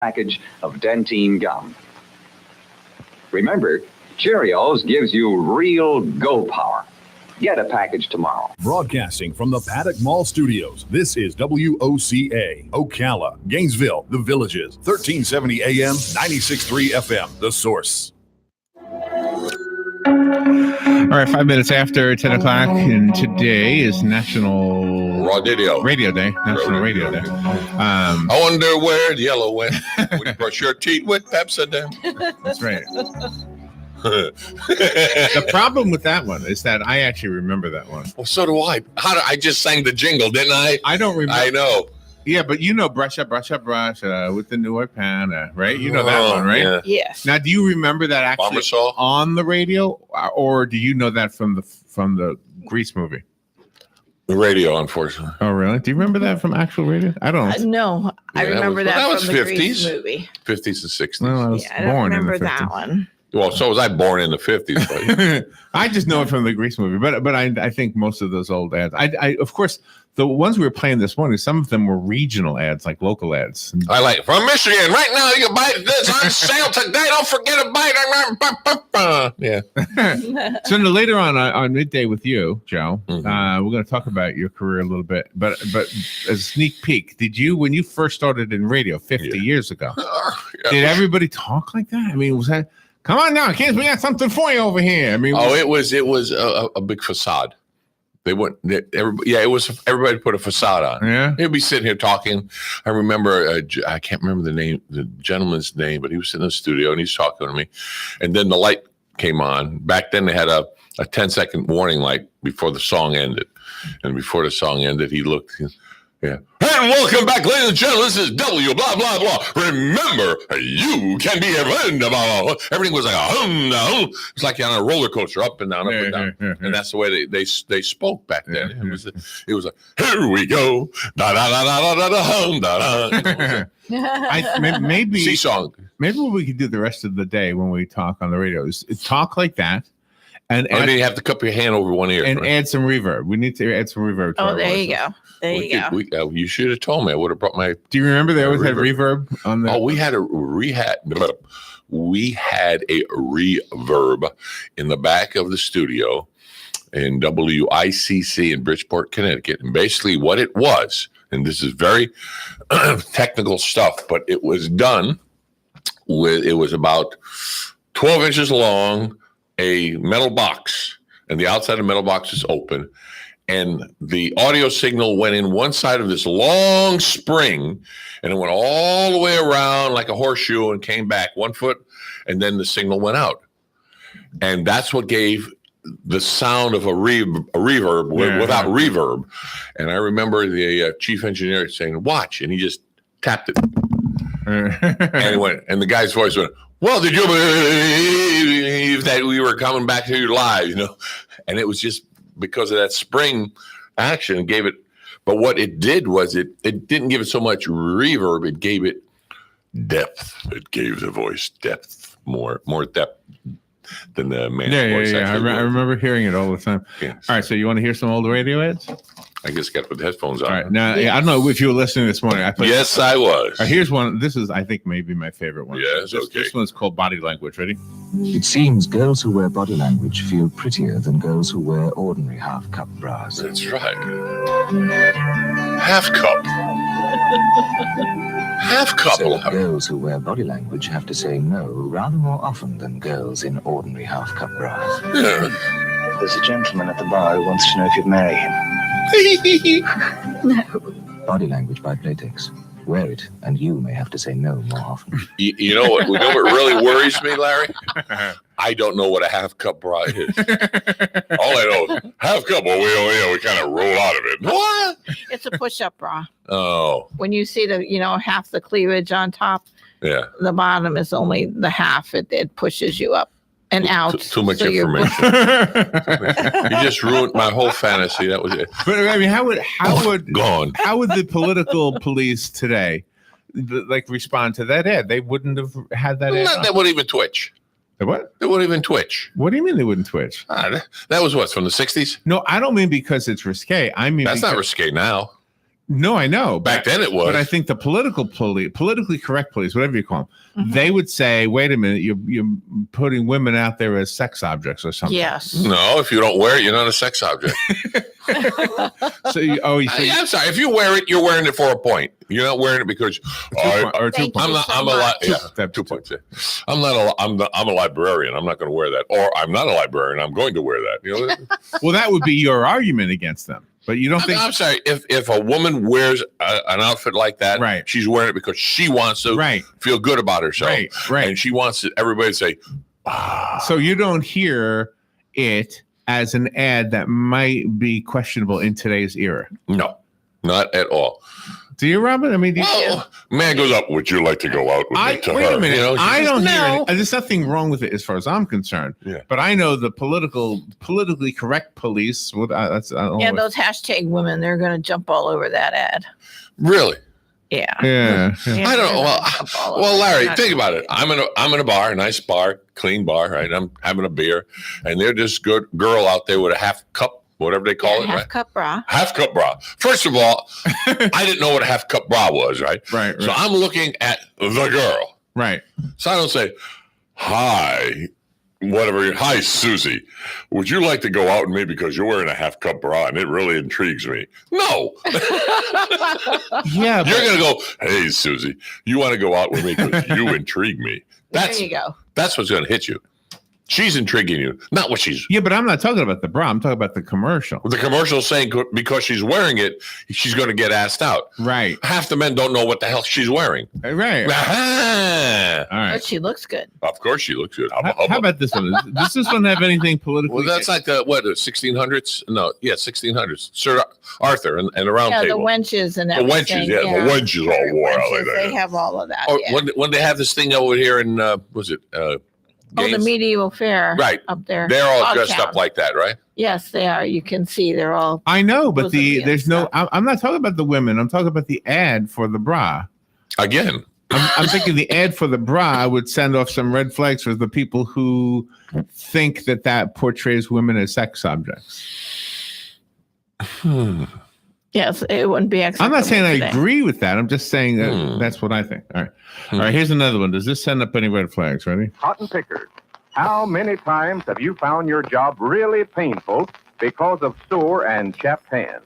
package of Dentine gum. Remember, Cheerios gives you real go power. Get a package tomorrow. Broadcasting from the Paddock Mall Studios, this is WOCA, Ocala, Gainesville, The Villages, 1370 AM, 96.3 FM, The Source. All right, 5 minutes after 10 o'clock, and today is National Radio Day. National Radio Day. I wonder where the yellow went when you brush your teeth with Pepsodent. That's right. The problem with that one is that I actually remember that one. Well, so do I. I just sang the jingle, didn't I? I don't remember. I know. Yeah, but you know, brush up, with the new Ipana, right? You know that one, right? Yeah. Yes. Now, do you remember that actually on the radio, or do you know that from the Grease movie? The radio, unfortunately. Oh, really? Do you remember that from actual radio? I don't. No, I remember that was from the 50s. Grease movie. 50s and 60s. Well, I was I don't born remember in the 50s. that one. Well, so was I, born in the 50s. But I just know it from the Grease movie, but I think most of those old ads. I of course the ones we were playing this morning, some of them were regional ads, like local ads. I like from Michigan right now. You can buy this on sale today. Don't forget to buy it. Yeah. So later on Midday with you, Joe, we're going to talk about your career a little bit. But as a sneak peek, did you, when you first started in radio 50 years ago, did everybody talk like that? I mean, was that? Come on now, kids, we got something for you over here. I mean, it was a big facade. They wouldn't. It was everybody put a facade on. Yeah, he'd be sitting here talking. I remember, I can't remember the gentleman's name, but he was in the studio and he's talking to me, and then the light came on. Back then, they had a 10-second warning light before the song ended, and before the song ended, he looked. Yeah. And welcome back, ladies and gentlemen. This is W blah blah blah. Remember, you can be a friend of all. Everything was like it's like on a roller coaster, up and down, up and down. And that's the way they spoke back then. It was like, here we go, da da da da da da da da. Maybe sea song. Maybe what we could do the rest of the day when we talk on the radio is talk like that. And you have to cup your hand over one ear and add some reverb. We need to add some reverb. Oh, there you go. There you go. You should have told me. I would have brought my. Do you remember they always had reverb on the? Oh, we had a reverb in the back of the studio in WICC in Bridgeport, Connecticut, and basically what it was, and this is very technical stuff, but it was done with. It was about 12 inches long. A metal box, and the outside of the metal box is open, and the audio signal went in one side of this long spring, and it went all the way around like a horseshoe and came back 1 foot, and then the signal went out. And that's what gave the sound of a reverb without reverb. And I remember the chief engineer saying, "Watch," and he just tapped it. And he went, and the guy's voice went, "Well, did you believe that we were coming back to you live?" And it was just because of that spring action gave it. But what it did was it didn't give it so much reverb. It gave it depth. It gave the voice depth, more depth than the man's voice. Yeah. I remember hearing it all the time. Yes. All right, so you want to hear some old radio ads? I just got to put the headphones on. All right. Now, I don't know if you were listening this morning. Yes, I was. Here's one. This is, I think, maybe my favorite one. Yes, okay. This one's called Body Language. Ready? It seems girls who wear body language feel prettier than girls who wear ordinary half-cup bras. That's right. Half cup. Half cup. So girls who wear body language have to say no rather more often than girls in ordinary half-cup bras. Yeah. There's a gentleman at the bar who wants to know if you'd marry him. No. Body language by Playtex. Wear it, and you may have to say no more often. You know what really worries me, Larry? I don't know what a half cup bra is. All I know is half cup. Well, we kind of roll out of it. What? It's a push-up bra. Oh. When you see half the cleavage on top, the bottom is only the half. It pushes you up and out. Too much information. You just ruined my whole fantasy. That was it. But I mean, how would the political police today respond to that ad? They wouldn't have had that ad. They wouldn't even twitch. They what? They wouldn't even twitch. What do you mean they wouldn't twitch? That was what, from the 60s? No, I don't mean because it's risque. I mean that's not risque now. No, I know. Back then it was. But I think the politically correct police, whatever you call them, they would say, "Wait a minute, you're putting women out there as sex objects or something." Yes. No, if you don't wear it, you're not a sex object. I'm sorry. If you wear it, you're wearing it for a point. You're not wearing it because I'm not 2 points. I'm a librarian. I'm not going to wear that. Or I'm not a librarian. I'm going to wear that. You know? Well, that would be your argument against them. But you don't think? I'm sorry. If a woman wears an outfit like that, right, she's wearing it because she wants to feel good about herself, right, and she wants everybody to say. So you don't hear it as an ad that might be questionable in today's era. No, not at all. Do you, Robin? I mean, man goes up. Would you like to go out with me? To wait her? a minute. You know, I don't hear. There's nothing wrong with it as far as I'm concerned. Yeah. But I know the politically correct police. Those hashtag women, they're going to jump all over that ad. Really? Yeah. I don't know. Well, Larry, think about it. I'm in a bar, a nice bar, clean bar, right? I'm having a beer, and there's this good girl out there with a half cup. Whatever they call it, half right? Cup bra. Half cup bra. First of all, I didn't know what a half cup bra was, right? Right. So I'm looking at the girl. Right. So I don't say, hi, whatever. Hi, Susie. Would you like to go out with me because you're wearing a half cup bra and it really intrigues me? No. Yeah. You're going to go, hey, Susie, you want to go out with me because you intrigue me. There you go. That's what's going to hit you. She's intriguing you, not what she's. Yeah, but I'm not talking about the bra. I'm talking about the commercial. The commercial saying because she's wearing it, she's going to get asked out. Right. Half the men don't know what the hell she's wearing. Right. All right. But she looks good. Of course she looks good. How about this one? Does this one have anything political? Well, that's like the 1600s? No, 1600s. Sir Arthur and the round table. The wenches and everything. The wenches, the wenches all wore out like that. They have all of that. When they have this thing over here in, was it? Gaines? The medieval fair, right up there. They're all dressed up like that, right? Yes, they are. You can see they're all. I know, but there's no. I'm not talking about the women. I'm talking about the ad for the bra. Again, I'm thinking the ad for the bra would send off some red flags for the people who think that portrays women as sex objects. Yes, it wouldn't be acceptable. I'm not saying I agree with that. I'm just saying that that's what I think. All right. All right, here's another one. Does this send up any red flags? Ready? Cotton pickers. How many times have you found your job really painful because of sore and chapped hands?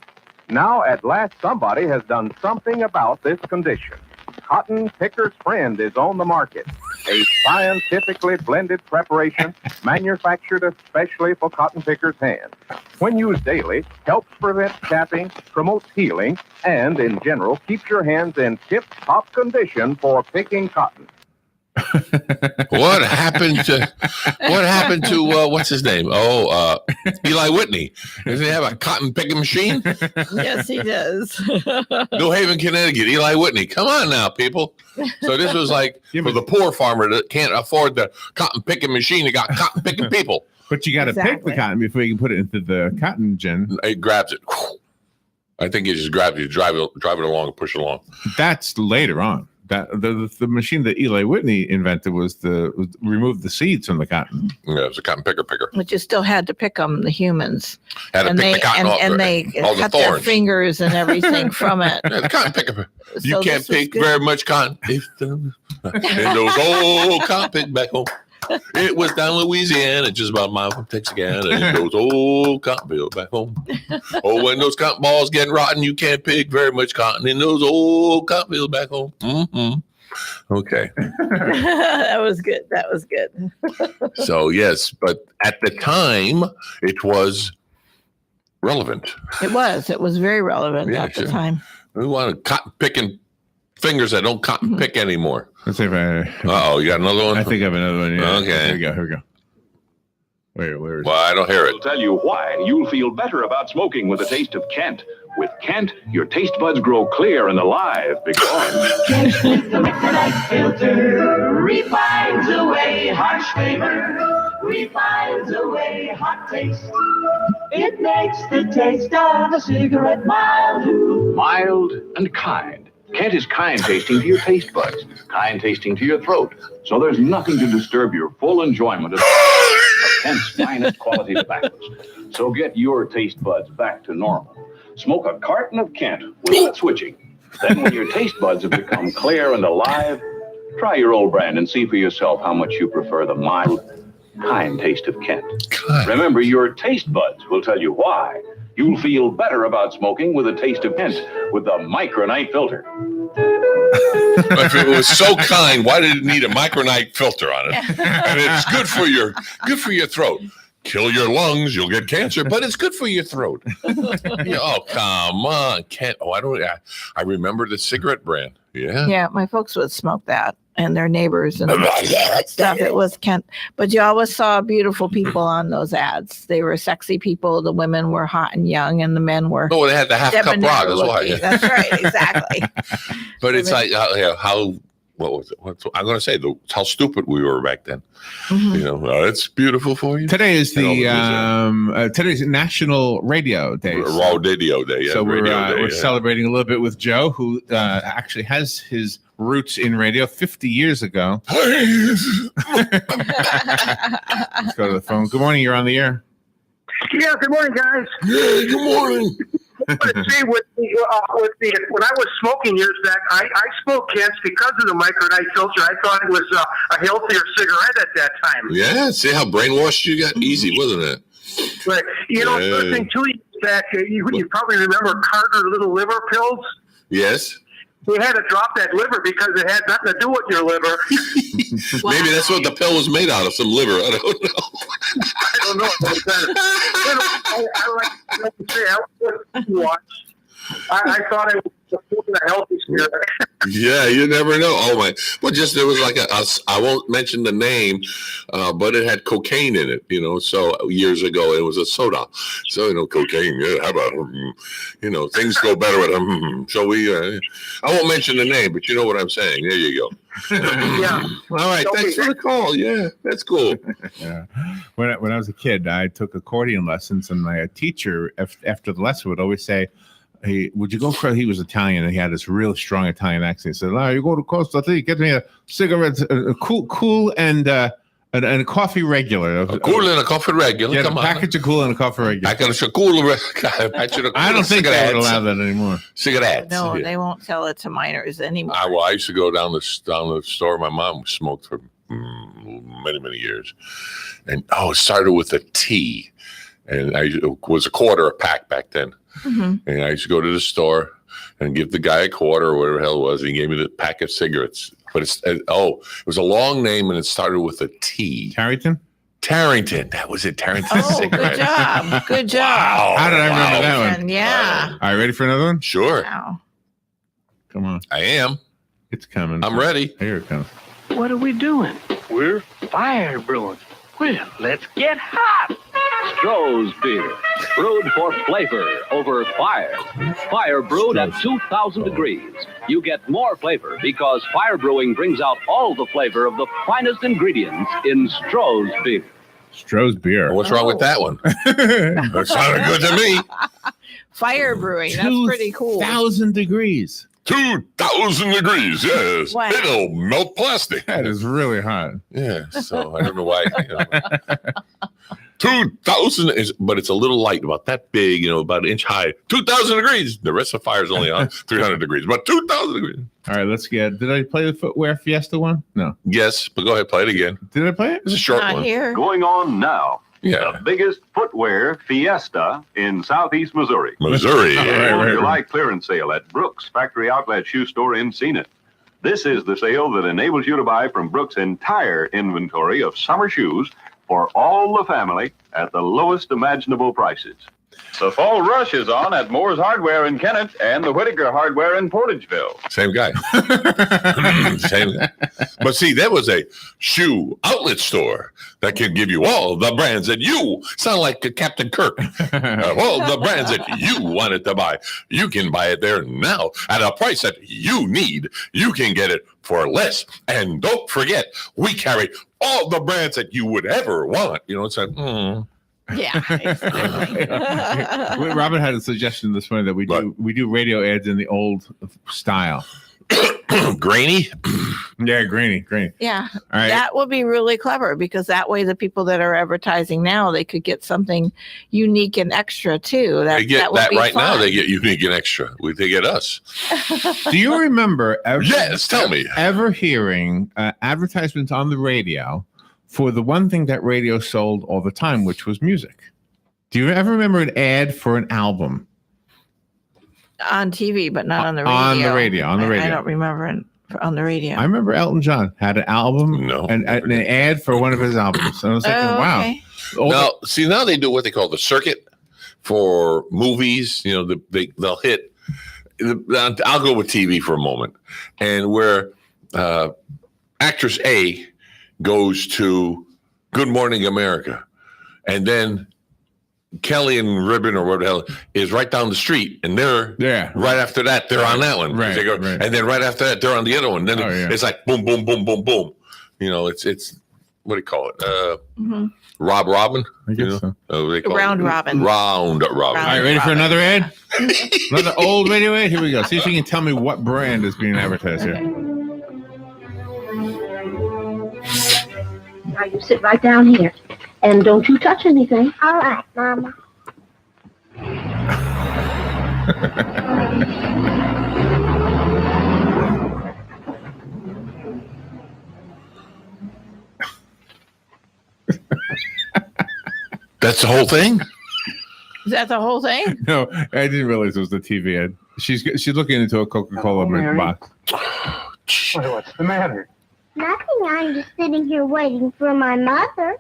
Now, at last, somebody has done something about this condition. Cotton Picker's Friend is on the market. A scientifically blended preparation manufactured especially for cotton pickers' hands. When used daily, helps prevent chapping, promotes healing, and, in general, keeps your hands in tip-top condition for picking cotton. What happened to what's his name? Eli Whitney. Does he have a cotton picking machine? Yes, he does. New Haven, Connecticut. Eli Whitney. Come on now, people. So this was like for the poor farmer that can't afford the cotton picking machine. They got cotton picking people. But you got to pick the cotton before you can put it into the cotton gin. It grabs it. I think it just grabs you, drive it along, and push it along. That's later on. That the machine that Eli Whitney invented was remove the seeds from the cotton. Yeah, it was a cotton picker. But you still had to pick them, the humans. Had to pick the cotton off, and they cut their fingers and everything from it. Yeah, the cotton picker. You can't pick very much cotton. And those old cotton pick back home. It was down Louisiana, just about a mile from Texarkana, and those old cotton fields back home. Oh, when those cotton balls getting rotten, you can't pick very much cotton in those old cotton fields back home. Mm-hmm. Okay. That was good. So, yes, but at the time, it was relevant. It was very relevant at the time. We wanted cotton picking fingers that don't cotton pick anymore. Let's see if I. You got another one? I think I have another one. Yeah. Okay. Here we go. Where is it? Well, I don't hear it. I'll tell you why you'll feel better about smoking with a taste of Kent. With Kent, your taste buds grow clear and alive because Kent with the Micronite filter refines away harsh flavor, refines away hot taste. It makes the taste of a cigarette mild and kind. Kent is kind tasting to your taste buds, kind tasting to your throat. So there's nothing to disturb your full enjoyment of Kent's finest quality tobaccos. So get your taste buds back to normal. Smoke a carton of Kent without switching. Then when your taste buds have become clear and alive, try your old brand and see for yourself how much you prefer the mild, kind taste of Kent. Remember, your taste buds will tell you why. You'll feel better about smoking with a taste of Kent with the Micronite filter. If it was so kind, why did it need a Micronite filter on it? And it's good for your throat. Kill your lungs, you'll get cancer, but it's good for your throat. Oh, come on, Kent. Oh, I remember the cigarette brand. Yeah. Yeah, my folks would smoke that, and their neighbors and stuff. It was Kent, but you always saw beautiful people on those ads. They were sexy people. The women were hot and young, and the men were. Oh, they had the half cup rod as well. Yeah. That's right, exactly. But it's like how. What was it? I'm going to say how stupid we were back then. Mm-hmm. It's beautiful for you. Today is today's National Radio Day. Radio Day. Yeah, so we're Day, celebrating a little bit with Joe, who actually has his roots in radio 50 years ago. Let's go to the phone. Good morning. You're on the air. Yeah. Good morning, guys. Yeah. Good morning. See, when I was smoking years back, I smoked Kents because of the Micronite filter. I thought it was a healthier cigarette at that time. Yeah, see how brainwashed you got? Easy, wasn't it? But, another thing, 2 years back, you probably remember Carter Little Liver pills? Yes. They had to drop that liver because it had nothing to do with your liver. Maybe that's what the pill was made out of, some liver. I don't know. I don't know. I like to say, I thought it was a healthy cigarette. Yeah, you never know. Oh my! Well, there was like I won't mention the name, but it had cocaine in it. So years ago it was a soda. So cocaine. Yeah, how about things go better with them. So I won't mention the name, but you know what I'm saying. There you go. Yeah. All right. Thanks for the call. Yeah, that's cool. Yeah. When I was a kid, I took accordion lessons, and my teacher after the lesson would always say, "Hey, would you go for?" He was Italian, and he had this real strong Italian accent. He said, "You go to Costa Rica, get me a cigarette, a cool and a coffee regular. A cool and a coffee regular. Yeah, come a package of cool and a coffee regular. Package of cool. I don't think they would allow that anymore. Cigarettes. No, they won't sell it to minors anymore. I used to go down the store. My mom smoked for many years, and it started with a T, and it was a quarter a pack back then. Mm-hmm. And I used to go to the store and give the guy a quarter or whatever the hell it was. And he gave me the pack of cigarettes. But it was a long name and it started with a T. Tarrington? Tarrington. That was it. Tarrington cigarettes. Good job. Good job. Wow. How did I remember that one? Yeah. All right, ready for another one? Sure. Wow. Come on. I am. It's coming. I'm ready. Here it comes. What are we doing? We're fire brewing. Well, let's get hot. Stroh's beer, brewed for flavor over fire. Fire brewed at 2,000 degrees. You get more flavor because fire brewing brings out all the flavor of the finest ingredients in Stroh's beer. Stroh's beer. What's wrong with that one? That sounded good to me. Fire brewing. That's pretty cool. 2,000 degrees. 2,000 degrees, yes. Wow. It'll melt plastic. That is really hot. Yeah, so I don't know why. 2,000 but it's a little light, about that big, about an inch high. 2,000 degrees. The rest of the fire is only on 300 degrees, but 2,000 degrees. All right, let's get. Did I play the Footwear Fiesta one? No. Yes, but go ahead, play it again. Did I play it? It's a short Not one. here. Going on now. Yeah. The biggest footwear fiesta in southeast Missouri. Missouri. July clearance sale at Brooks Factory Outlet Shoe Store in Zenith. This is the sale that enables you to buy from Brooks' entire inventory of summer shoes for all the family at the lowest imaginable prices. The fall rush is on at Moore's Hardware in Kennett and the Whitaker Hardware in Portageville. Same guy. Same guy. But see, that was a shoe outlet store that can give you all the brands that you sound like Captain Kirk. All the brands that you wanted to buy. You can buy it there now at a price that you need. You can get it for less. And don't forget, we carry all the brands that you would ever want. It's like, Yeah, exactly. Robin had a suggestion this morning that we do radio ads in the old style. Grainy. Yeah, grainy. Yeah, All right. that would be really clever because that way the people that are advertising now, they could get something unique and extra too. They get would that be right now. fun. They get unique and extra. They get us. Do you remember ever? Yes, tell me. Ever hearing advertisements on the radio for the one thing that radio sold all the time, which was music? Do you ever remember an ad for an album? On TV, but not on the radio. On the radio. I don't remember on the radio. I remember Elton John had an album and an ad for one of his albums. And I was thinking, wow. Okay. Now they do what they call the circuit for movies. You know, they'll hit. I'll go with TV for a moment, and where actress A goes to Good Morning America, and then Kelly and Ribbon or whatever the hell is right down the street, and they're right after that they're on that one, right, they go, right. and then right after that they're on the other one. Then it's like boom, boom, boom, boom, boom. You know, it's what do you call it? Rob Robin. I guess so. They call Round it Robin. Round Robin. All right, ready for another ad? Another old radio ad? Here we go. See if you can tell me what brand is being advertised here. Now you sit right down here. And don't you touch anything. All right, Mama. That's the whole thing? Is that the whole thing? No, I didn't realize it was the TV ad. She's looking into a Coca-Cola box. What's the matter? Nothing. I'm just sitting here waiting for my mother.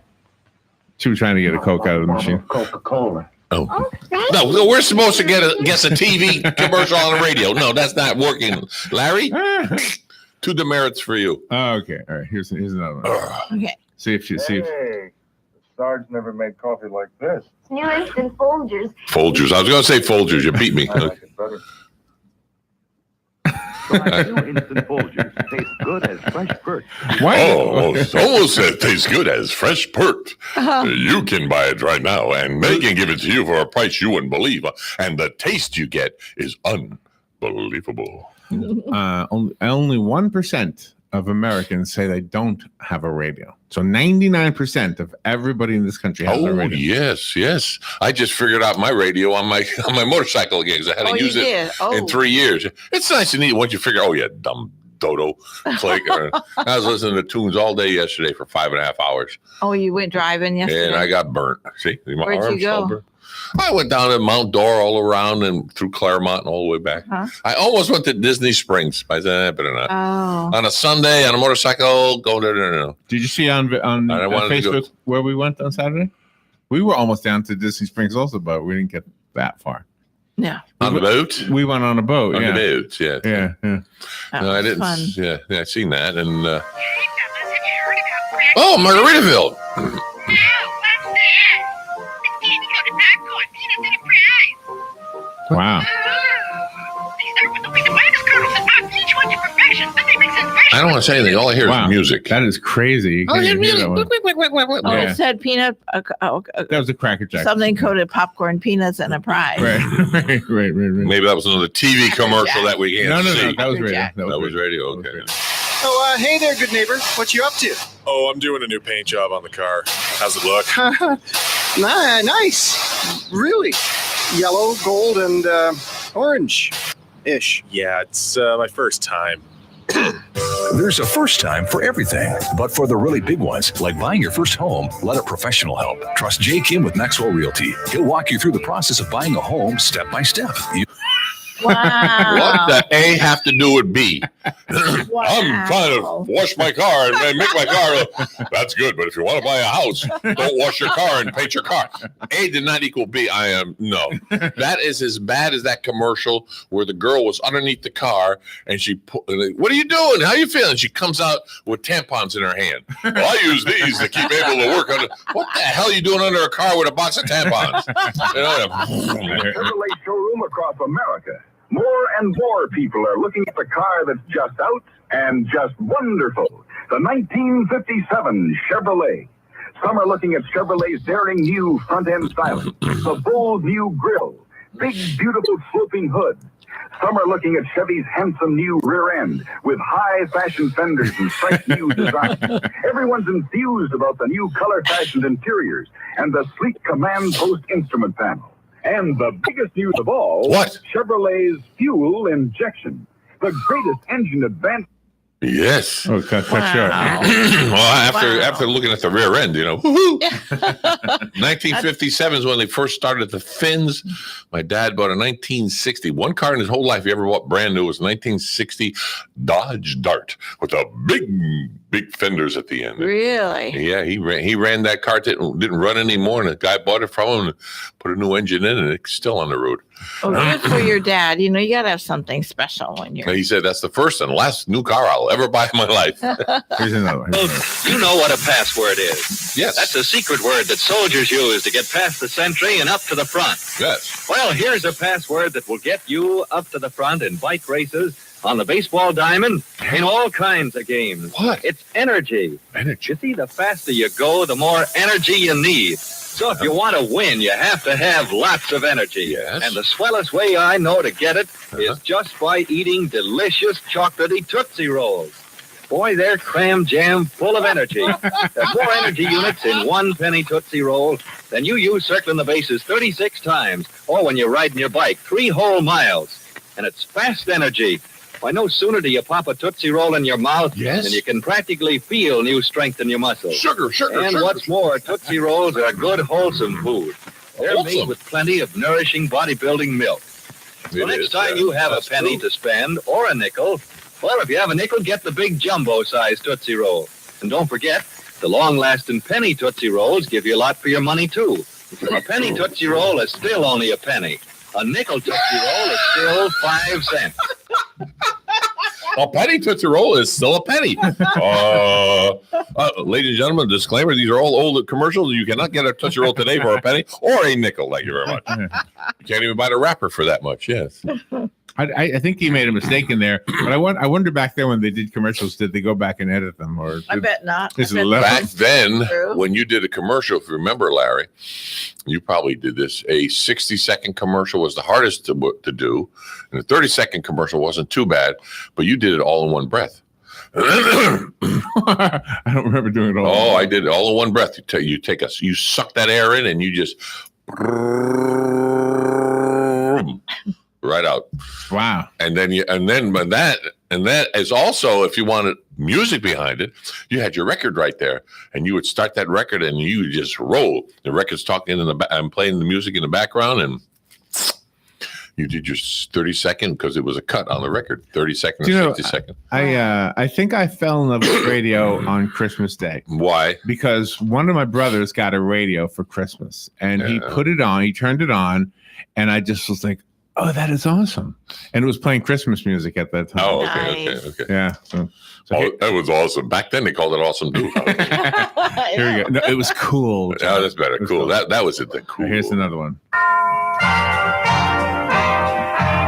She was trying to get a Coke out of the machine. Coca-Cola. Oh. No, we're supposed to guess a TV commercial on the radio. No, that's not working. Larry, 2 demerits for you. Oh, okay. All right. Here's another one. Okay. See if Hey, Sarge never made coffee like this. It's new instant Folgers. Folgers. I was going to say Folgers. You beat me. I like it better. New instant Folgers taste good as fresh perch. It almost said tastes good as fresh pert. You can buy it right now, and they can give it to you for a price you wouldn't believe. And the taste you get is unbelievable. Only 1% of Americans say they don't have a radio. So 99% of everybody in this country has a radio. Yes. I just figured out my radio on my motorcycle again because I had to use it in 3 years. It's nice and neat once you figure, dumb dodo. Click. I was listening to tunes all day yesterday for 5.5 hours. Oh, you went driving yesterday? And I got burnt. See? My Where'd arms you all go? burnt. I went down to Mount Dora all around and through Claremont and all the way back. Huh? I almost went to Disney Springs. I said, better not. Oh. On a Sunday on a motorcycle, go there. No. Did you see on Facebook where we went on Saturday? We were almost down to Disney Springs also, but we didn't get that far. Yeah. On the boat? We went on a boat. On the boat, yeah. Yeah. That No, I was didn't. fun. Yeah, I seen that. And oh, Margaritaville. Wow. I don't want to say anything. All I hear is music. That is crazy. You can't even hear that one. Oh, Yeah. it said peanut. That was a Cracker Jack. Something coated popcorn, peanuts, and a prize. Right. Maybe that was another TV commercial that we can't No. see. That was radio. That was radio. Okay. Oh, hey there, good neighbor. What you up to? Oh, I'm doing a new paint job on the car. How's it look? Nice. Really? Yellow, gold, and orange-ish. Yeah, it's my first time. There's a first time for everything, but for the really big ones, like buying your first home, let a professional help. Trust Jay Kim with Maxwell Realty. He'll walk you through the process of buying a home step by step. What the A have to do with B? I'm trying to wash my car and make my car. That's good, but if you want to buy a house, don't wash your car and paint your car. A did not equal B. No. That is as bad as that commercial where the girl was underneath the car and she put, what are you doing? How you feeling? She comes out with tampons in her hand. Well, I use these to keep able to work on it. What the hell are you doing under a car with a box of tampons? Chevrolet showroom across America. More and more people are looking at the car that's just out and just wonderful. The 1957 Chevrolet. Some are looking at Chevrolet's daring new front-end styling, the bold new grille, big, beautiful sloping hood. Some are looking at Chevy's handsome new rear end with high fashion fenders and striped new designs. Everyone's enthused about the new color fashioned interiors and the sleek command post instrument panel. And the biggest news of all, what? Chevrolet's fuel injection. The greatest engine advance. Yes. Oh, cut short. Well, after looking at the rear end, 1957 is when they first started the fins. My dad bought a 1960. One car in his whole life he ever bought brand new was a 1960 Dodge Dart with a big fenders at the end. Really? Yeah, he ran that car. Didn't run anymore, and the guy bought it from him and put a new engine in, and it's still on the road. Oh, good for your dad. You gotta have something special when you're. He said that's the first and last new car I'll ever buy in my life. Here's another one. You know what a password is. Yes. That's a secret word that soldiers use to get past the sentry and up to the front. Yes. Well, here's a password that will get you up to the front in bike races, on the baseball diamond, in all kinds of games. What? It's energy. Energy. You see, the faster you go, the more energy you need. So if you want to win, you have to have lots of energy. Yes. And the swellest way I know to get it is just by eating delicious chocolatey Tootsie Rolls. Boy, they're cram jam full of energy. There's more energy units in 1 penny Tootsie Roll than you use circling the bases 36 times, or when you're riding your bike 3 whole miles. And it's fast energy. Why, no sooner do you pop a Tootsie Roll in your mouth than you can practically feel new strength in your muscles. Sugar. And what's more, Tootsie Rolls are good, wholesome food. They're made with plenty of nourishing bodybuilding milk. So next time you have a penny to spend, or a nickel, well, if you have a nickel, get the big jumbo-sized Tootsie Roll. And don't forget, the long-lasting penny Tootsie Rolls give you a lot for your money, too. A penny Tootsie Roll is still only a penny. A nickel Tootsie Roll is still 5 cents. A penny Tootsie Roll is still a penny. Ladies and gentlemen, disclaimer, these are all old commercials. You cannot get a Tootsie Roll today for a penny or a nickel. Thank you very much. You can't even buy the wrapper for that much. Yes. I think he made a mistake in there, but I wonder back there when they did commercials, did they go back and edit them? Or I bet not. Back then, when you did a commercial, if you remember, Larry, you probably did this. A 60-second commercial was the hardest to do, and a 30-second commercial wasn't too bad, but you did it all in one breath. I don't remember doing it all. Oh, I did it all in one breath. You suck that air in, and you just right out. Wow. And then that is also, if you wanted music behind it, you had your record right there, and you would start that record and you would just roll. The record's talking and playing the music in the background, and you did your 30-second because it was a cut on the record, 30-second or 60-second. I think I fell in love with radio on Christmas Day. Why? Because one of my brothers got a radio for Christmas, and he put it on, he turned it on, and I just was like, oh, that is awesome. And it was playing Christmas music at that time. Oh, okay, okay. Yeah. That was awesome. Back then, they called it awesome, too. Here we go. No, it was cool. Oh, that's better. Cool. That was it. Cool. Here's another one.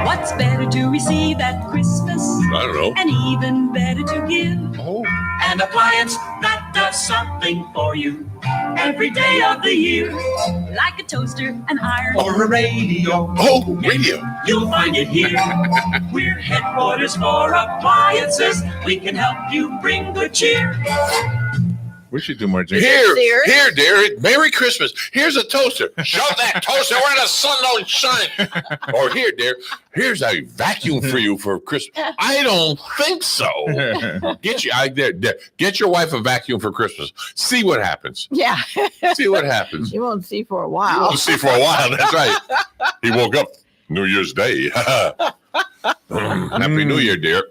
What's better to receive at Christmas? I don't know. And even better to give. Oh. An appliance that does something for you every day of the year. Like a toaster, an iron, or a radio. Oh, radio. You'll find it here. We're headquarters for appliances. We can help you bring good cheer. We should do more jingles. Here, dear. Merry Christmas. Here's a toaster. Shove that toaster where the sun don't shine. Or here, dear. Here's a vacuum for you for Christmas. I don't think so. Get your wife a vacuum for Christmas. See what happens. Yeah. See what happens. You won't see for a while. You won't see for a while. That's right. He woke up New Year's Day. Happy New Year, dear.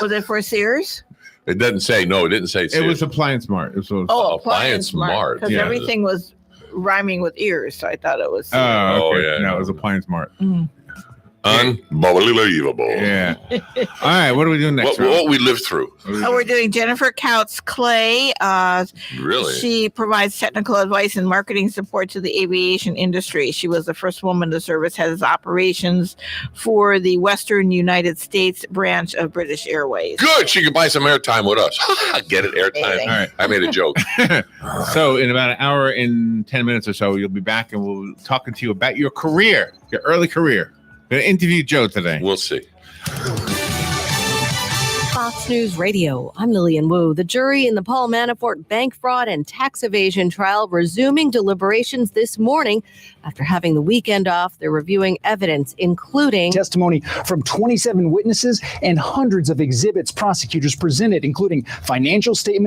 Was it for Sears? It doesn't say. No, it didn't say. It was Appliance Mart. It was Appliance Mart. Because everything was rhyming with ears, so I thought it was. Oh, okay. Yeah. No, it was Appliance Mart. Mm. Unbelievable. Yeah. All right. What are we doing next? What we lived through? Oh, we're doing Jennifer Couts Clay. Really? She provides technical advice and marketing support to the aviation industry. She was the first woman to serve as head of operations for the Western United States branch of British Airways. Good. She can buy some airtime with us. Get it, airtime. All right. I made a joke. So in about an hour and 10 minutes or so, you'll be back and we'll be talking to you about your career, your early career. We're going to interview Joe today. We'll see. Fox News Radio. I'm Lillian Wu. The jury in the Paul Manafort bank fraud and tax evasion trial resuming deliberations this morning. After having the weekend off, they're reviewing evidence, including testimony from 27 witnesses and hundreds of exhibits prosecutors presented, including financial statements.